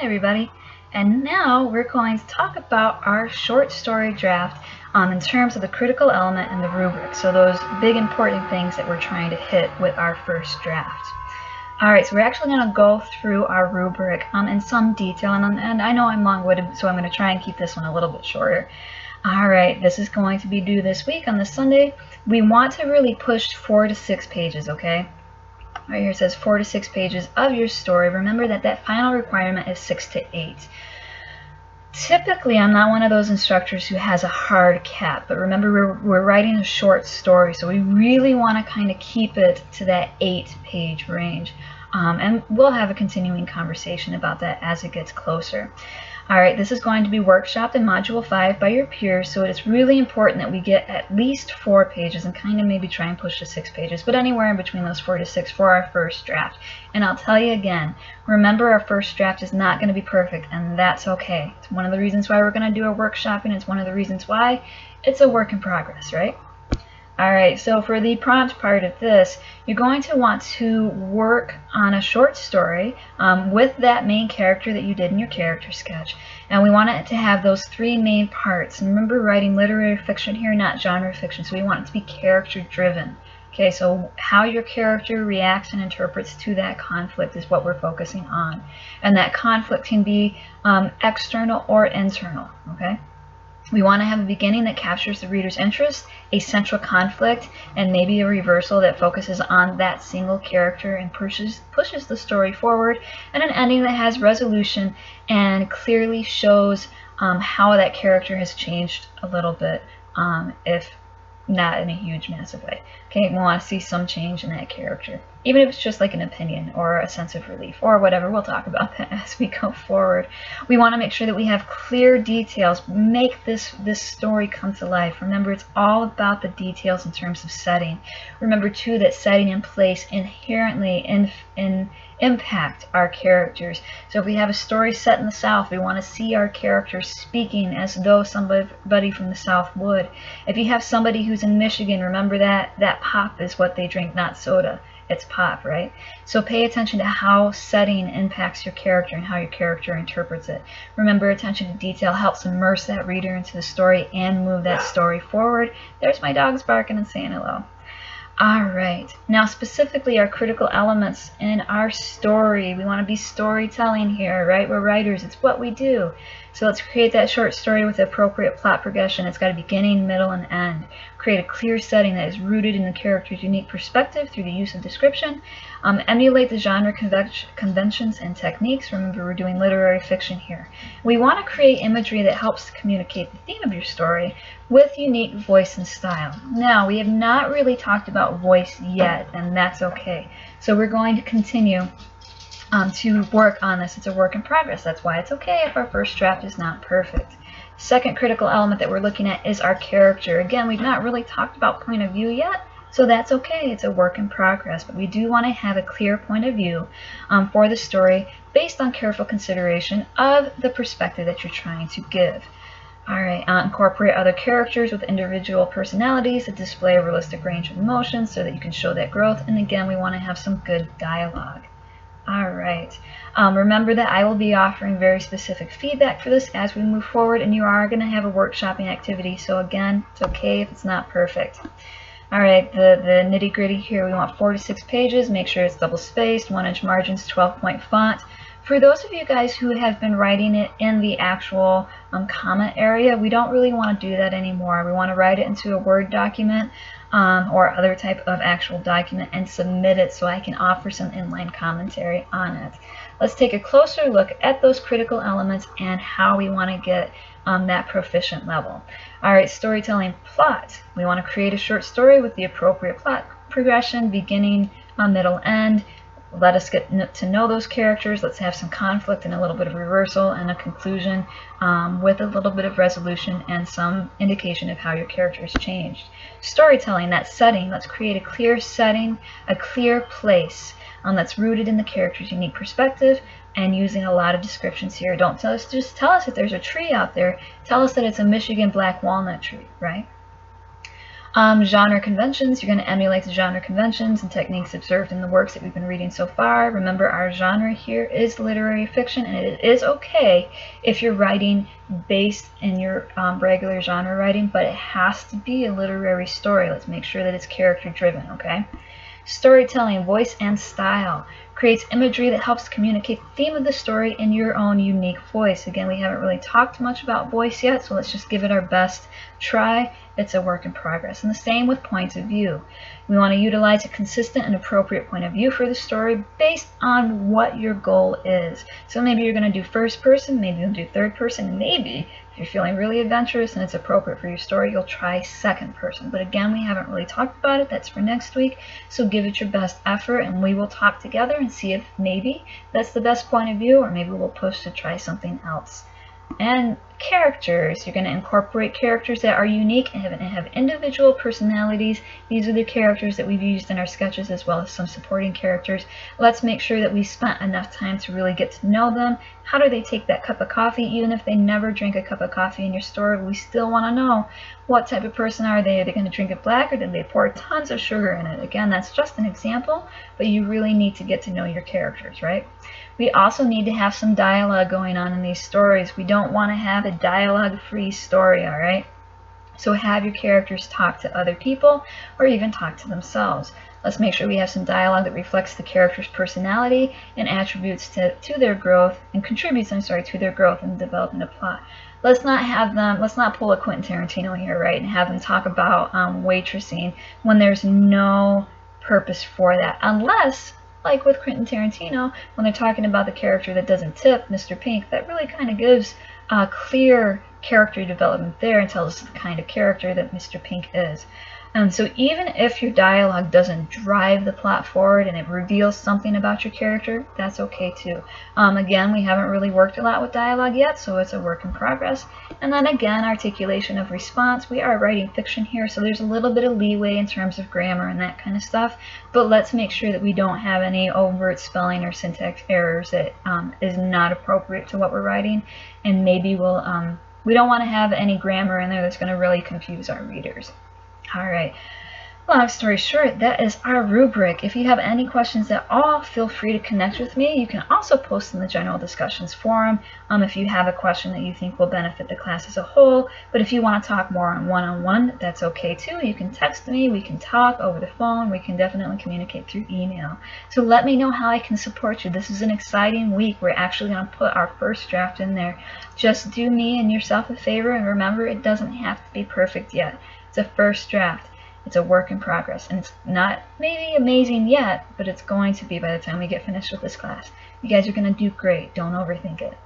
everybody, and now we're going to talk about our short story draft in terms of the critical element and the rubric, so those big important things that we're trying to hit with our first draft. Alright, so we're actually going to go through our rubric in some detail, and I know I'm long-winded, so I'm going to try and keep this one a little bit shorter. Alright, this is going to be due this week on this Sunday. We want to really push 4 to 6 pages, okay? Right here it says 4 to 6 pages of your story. Remember that final requirement is 6 to 8. Typically, I'm not one of those instructors who has a hard cap, but remember we're writing a short story, so we really want to kind of keep it to that 8-page range. And we'll have a continuing conversation about that as it gets closer. Alright, this is going to be workshopped in Module 5 by your peers, so it's really important that we get at least 4 pages and kind of maybe try and push to 6 pages, but anywhere in between those 4 to 6 for our first draft. And I'll tell you again, remember our first draft is not going to be perfect, and that's okay. It's one of the reasons why we're going to do a workshop, and it's one of the reasons why it's a work in progress, right? Alright, so for the prompt part of this, you're going to want to work on a short story with that main character that you did in your character sketch. And we want it to have those 3 main parts. And remember, writing literary fiction here, not genre fiction, so we want it to be character driven. Okay, so how your character reacts and interprets to that conflict is what we're focusing on. And that conflict can be external or internal, okay? We want to have a beginning that captures the reader's interest, a central conflict, and maybe a reversal that focuses on that single character and pushes the story forward, and an ending that has resolution and clearly shows how that character has changed a little bit, if not in a huge, massive way. Okay, we want to see some change in that character, even if it's just like an opinion or a sense of relief or whatever. We'll talk about that as we go forward. We want to make sure that we have clear details. Make this story come to life. Remember, it's all about the details in terms of setting. Remember too that setting and place inherently impact our characters. So if we have a story set in the South, we want to see our characters speaking as though somebody from the South would. If you have somebody who's in Michigan, remember that pop is what they drink, not soda. It's pop, right? So pay attention to how setting impacts your character and how your character interprets it. Remember, attention to detail helps immerse that reader into the story and move that story forward. There's my dogs barking and saying hello. Alright, now specifically our critical elements in our story. We want to be storytelling here, right? We're writers, it's what we do. So let's create that short story with the appropriate plot progression. It's got a beginning, middle, and end. Create a clear setting that is rooted in the character's unique perspective through the use of description. Emulate the genre conventions and techniques. Remember, we're doing literary fiction here. We want to create imagery that helps to communicate the theme of your story with unique voice and style. Now, we have not really talked about voice yet, and that's okay. So we're going to continue to work on this. It's a work in progress. That's why it's okay if our first draft is not perfect. Second critical element that we're looking at is our character. Again, we've not really talked about point of view yet, so that's okay. It's a work in progress, but we do want to have a clear point of view for the story based on careful consideration of the perspective that you're trying to give. Alright, incorporate other characters with individual personalities that display a realistic range of emotions so that you can show that growth. And again, we want to have some good dialogue. Alright, remember that I will be offering very specific feedback for this as we move forward, and you are going to have a workshopping activity, so again, it's okay if it's not perfect. Alright, the nitty gritty here, we want 4 to 6 pages, make sure it's double spaced, 1-inch margins, 12-point font. For those of you guys who have been writing it in the actual comment area, we don't really want to do that anymore. We want to write it into a Word document or other type of actual document and submit it so I can offer some inline commentary on it. Let's take a closer look at those critical elements and how we want to get that proficient level. Alright, storytelling plot. We want to create a short story with the appropriate plot progression, beginning, middle, end. Let us get to know those characters. Let's have some conflict and a little bit of reversal and a conclusion with a little bit of resolution and some indication of how your character has changed. Storytelling, that setting. Let's create a clear setting, a clear place that's rooted in the character's unique perspective and using a lot of descriptions here. Don't just tell us if there's a tree out there. Tell us that it's a Michigan black walnut tree, right? Genre conventions, you're going to emulate the genre conventions and techniques observed in the works that we've been reading so far. Remember, our genre here is literary fiction, and it is okay if you're writing based in your regular genre writing, but it has to be a literary story. Let's make sure that it's character driven, okay? Storytelling, voice and style, creates imagery that helps communicate the theme of the story in your own unique voice. Again, we haven't really talked much about voice yet, so let's just give it our best try. It's a work in progress. And the same with points of view. We want to utilize a consistent and appropriate point of view for the story based on what your goal is. So maybe you're going to do first person, maybe you'll do third person, and maybe if you're feeling really adventurous and it's appropriate for your story, you'll try second person. But again, we haven't really talked about it. That's for next week. So give it your best effort, and we will talk together and see if maybe that's the best point of view, or maybe we'll push to try something else. And characters, you're going to incorporate characters that are unique and have individual personalities. These are the characters that we've used in our sketches, as well as some supporting characters. Let's make sure that we spent enough time to really get to know them. How do they take that cup of coffee? Even if they never drink a cup of coffee in your store, we still want to know what type of person are they. Are they going to drink it black, or did they pour tons of sugar in it? Again, that's just an example, but you really need to get to know your characters, right? We also need to have some dialogue going on in these stories. We don't want to have a dialogue-free story, all right? So have your characters talk to other people or even talk to themselves. Let's make sure we have some dialogue that reflects the character's personality and attributes to their growth, and contributes, to their growth and development of plot. Let's not pull a Quentin Tarantino here, right, and have them talk about waitressing when there's no purpose for that, unless, like with Quentin Tarantino, when they're talking about the character that doesn't tip, Mr. Pink, that really kind of gives clear character development there and tells us the kind of character that Mr. Pink is. So even if your dialogue doesn't drive the plot forward and it reveals something about your character, that's okay too. Again, we haven't really worked a lot with dialogue yet, so it's a work in progress. And then again, articulation of response. We are writing fiction here, so there's a little bit of leeway in terms of grammar and that kind of stuff, but let's make sure that we don't have any overt spelling or syntax errors that is not appropriate to what we're writing, and maybe we don't want to have any grammar in there that's going to really confuse our readers. Alright, long story short, that is our rubric. If you have any questions at all, feel free to connect with me. You can also post in the general discussions forum if you have a question that you think will benefit the class as a whole. But if you want to talk more on one-on-one, that's okay too. You can text me, we can talk over the phone, we can definitely communicate through email. So let me know how I can support you. This is an exciting week. We're actually going to put our first draft in there. Just do me and yourself a favor, and remember, it doesn't have to be perfect yet. It's a first draft. It's a work in progress, and it's not maybe amazing yet, but it's going to be by the time we get finished with this class. You guys are going to do great. Don't overthink it.